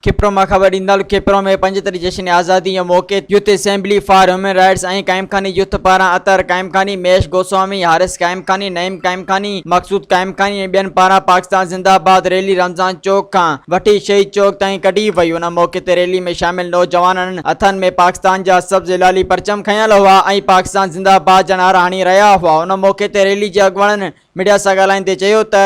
खिप्रो में खबर ॾींदड़ खिप्रो में 75 जश्न आज़ादी जे मौक़े youth assembly for human rights ऐं काइमखानी यूथ पारां अतर काइमखानी मेश गोस्वामी हारिस काइमखानी नईम काइमखानी मक़सूद काइमखानी ऐं ॿियनि पारां पाकिस्तान ज़िंदाबाद रैली रमज़ान चौक खां वठी शहीद चौक ताईं कढी वई। उन मौक़े ते रैली में शामिल नौजवाननि हथनि में पाकिस्तान जा सब्ज़ लाली परचम खयल हुआ ऐं पाकिस्तान ज़िंदाबाद जा नारा हणी रहिया हुआ। उन मौक़े ते रैली जे अॻुवाणनि मीडिया सां ॻाल्हाईंदे चयो त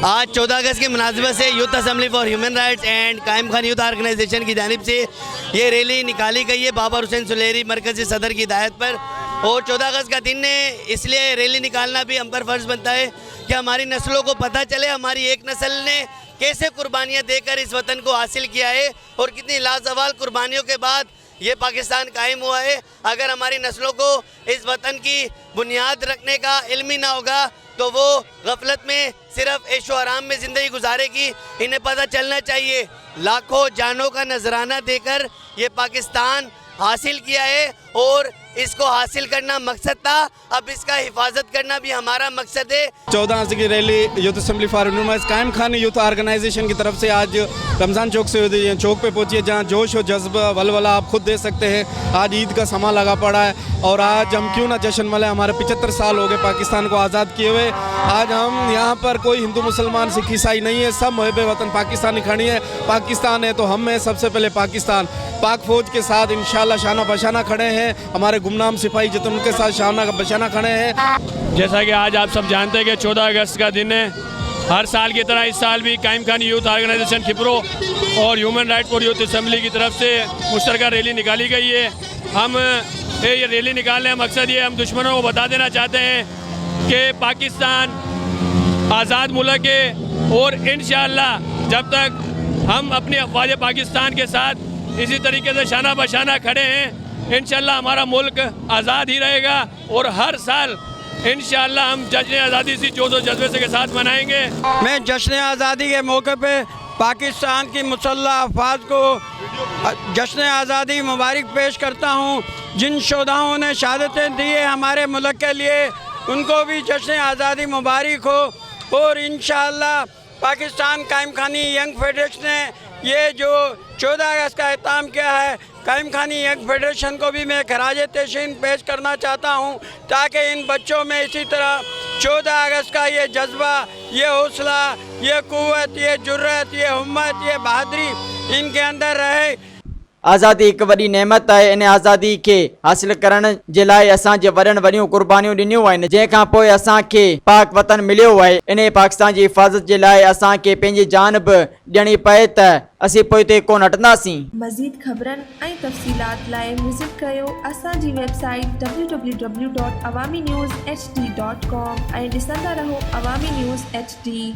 आज 14 अगस्त की मुनासिबत से youth assembly for human rights and कायम खान यूथ ऑर्गेनाइजेशन की जानिब से ये रैली निकाली गई है बाबर हुसैन सुलेरी मरकज़ी सदर की हिदायत पर। और 14 अगस्त का दिन है, इसलिए रैली निकालना भी हम पर फ़र्ज़ बनता है कि हमारी नस्लों को पता चले हमारी एक नस्ल ने कैसे कुर्बानियाँ देकर इस वतन को हासिल किया है और कितनी लाजवाल कुर्बानियों के बाद ये पाकिस्तान कायम हुआ है। अगर हमारी नस्लों को इस वतन की बुनियाद रखने का इल्म ही ना होगा तो वो गफलत में सिर्फ ऐशो आराम में ज़िंदगी गुजारेगी। इन्हें पता चलना चाहिए लाखों जानों का नजराना देकर ये पाकिस्तान हासिल किया है और इसको हासिल करना मकसद था, अब इसका हिफाजत करना भी हमारा मकसद है। 14 अगस्त की rally youth assembly for human rights कायम खान यूथ ऑर्गेनाइजेशन की तरफ से आज रमज़ान चौक से चौक पे पहुंची है, जहां जोश और जज्बा वलवला आप खुद दे सकते हैं। आज ईद का समा लगा पड़ा है और आज हम क्यों ना जश्न मनाएं। हमारे 75 साल हो गए पाकिस्तान को आज़ाद किए हुए। आज हम यहाँ पर कोई हिंदू मुसलमान सिख ईसाई नहीं है, सब मुहिब वतन पाकिस्तानी खड़ी है। पाकिस्तान है तो हम हैं सबसे पहले पाकिस्तान। पाक फौज के साथ इंशाल्लाह शाना बशाना खड़े हैं, हमारे गुमनाम सिपाही जितने उनके साथ शाना बशाना खड़े हैं। जैसा कि आज आप सब जानते हैं कि 14 अगस्त का दिन है, हर साल की तरह इस साल भी कायम खानी यूथ ऑर्गेनाइजेशन खिप्रो और human right for youth assembly की तरफ से मुश्तरका रैली निकाली गई है। हम ये रैली निकालने का मकसद ये हम दुश्मनों को बता देना चाहते हैं कि पाकिस्तान आज़ाद मुल्क है और इंशाअल्लाह जब तक हम अपनी अफवाज पाकिस्तान के साथ इसी तरीके से शाना बशाना खड़े हैं इंशाअल्लाह हमारा मुल्क आज़ाद ही रहेगा और हर साल इंशाअल्लाह हम जश्न आज़ादी इसी जोश और जज्बे से के साथ मनाएंगे। मैं जश्न आज़ादी के मौके पे पाकिस्तान की मुसल्लह अफवाज को जश्न आज़ादी मुबारक पेश करता हूँ। जिन शोधाओं ने शहादतें दी है हमारे मुल्क के लिए उनको भी जश्न आज़ादी मुबारक हो। और इंशाअल्लाह पाकिस्तान कायम खानी यंग फेडरेशन ने ये जो 14 अगस्त का एहतमाम किया है, कायम खानी यंग फेडरेशन को भी मैं खराज तहसीन पेश करना चाहता हूँ ताकि इन बच्चों में इसी तरह 14 अगस्त का ये जज्बा, ये हौसला, ये कुव्वत, ये जुर्रत, ये हिम्मत, ये बहादुरी इनके अंदर रहे। आज़ादी एक वॾी नेमत है। इन आज़ादी के हासिल करण जे लाइ असांजे वॾनि वॾियूं कुर्बानियूं ॾिनियूं आहिनि, जंहिंखां पोइ असांखे पाक वतन मिलियो आहे। इन पाकिस्तान जी हिफ़ाज़त जे लाइ असांखे पंहिंजी जान बि ॾियणी पए त असीं पोइ ते कोन हटंदासीं। मज़ीद ख़बरनि ऐं तफ़सीलात लाइ विज़िट कयो असांजी वेबसाइट www.awamiNewsHD.com ऐं ॾिसंदा रहो अवामी न्यूज़ HD।